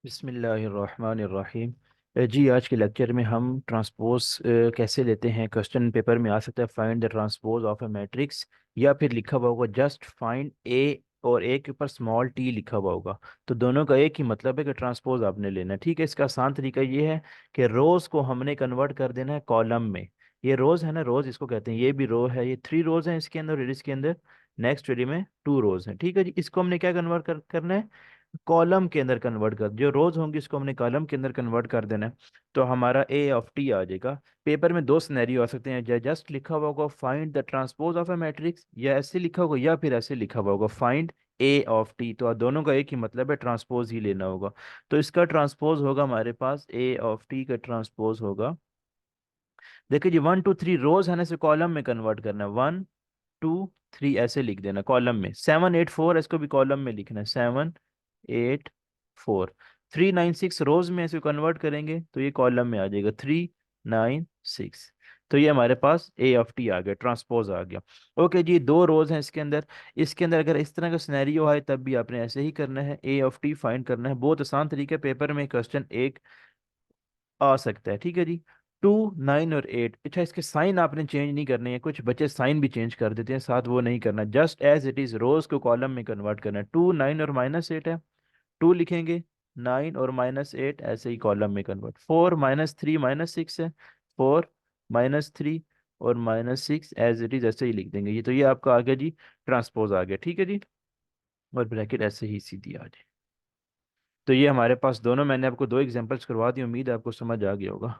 बिस्मिल्लाहिर्रहमानिर्रहीम। जी, आज के लेक्चर में हम ट्रांसपोज कैसे लेते हैं। क्वेश्चन पेपर में आ सकता है find the transpose of A matrix, या फिर लिखा हुआ होगा जस्ट फाइंड ए, और ए के ऊपर स्मॉल टी लिखा हुआ होगा। तो दोनों का एक ही मतलब है कि ट्रांसपोज आपने लेना है। ठीक है, इसका आसान तरीका ये है कि रोज को हमने कन्वर्ट कर देना है कॉलम में। ये रोज है ना, रोज इसको कहते हैं। ये भी रो है, ये 3 रोज हैं इसके अंदर, और इसके अंदर नेक्स्ट वेरी में 2 रोज हैं। ठीक है जी, इसको हमने क्या कन्वर्ट करना है, कॉलम के अंदर कन्वर्ट कर। जो रोज होंगी इसको हमने कॉलम के अंदर कन्वर्ट कर देना है। तो हमारा ए ऑफ टी आ जाएगा। पेपर में दो सिनेरियो आ सकते हैं, या जस्ट लिखा हुआ होगा find the transpose of A matrix, या ऐसे लिखा होगा, या फिर ऐसे लिखा हुआ होगा फाइंड ए ऑफ टी। तो दोनों का एक ही मतलब है, ट्रांसपोज ही लेना होगा। तो इसका ट्रांसपोज होगा हमारे पास, ए ऑफ टी का ट्रांसपोज होगा। देखिए जी, 1 2 3 रोज है ना, इसे कॉलम में कन्वर्ट करना है। 1 2 3 ऐसे लिख देना कॉलम में। 7 8 4 इसको भी कॉलम में लिखना है। 7 8 4। 3 9 6 रोज में ऐसे कन्वर्ट करेंगे तो ये कॉलम में आ जाएगा। 3 9 6। तो ये हमारे पास ए ऑफ टी आ गया, ट्रांसपोज आ गया। ओके जी, 2 रोज हैं इसके अंदर। इसके अंदर अगर इस तरह का सिनेरियो है तब भी आपने ऐसे ही करना है, ए ऑफ टी फाइंड करना है। बहुत आसान तरीके, पेपर में क्वेश्चन एक आ सकता है। ठीक है जी। 2 9 और 8, अच्छा इसके साइन आपने चेंज नहीं करने हैं। कुछ बच्चे साइन भी चेंज कर देते हैं, साथ वो नहीं करना, just as it is rose को कॉलम में कन्वर्ट करना है। 2 9 और -8 है, 2 लिखेंगे, 9 और -8 ऐसे ही कॉलम में कन्वर्ट। 4 -3 -6 है, 4 -3 और -6 एज इट इज ऐसे ही लिख देंगे। ये तो ये आपका आ गया जी, ट्रांसपोज आ गया। ठीक है जी, और ब्रैकेट ऐसे ही सीधी आ जाए। तो ये हमारे पास दोनों, मैंने आपको दो एग्जांपल्स करवा दी, उम्मीद है आपको समझ आ गया होगा।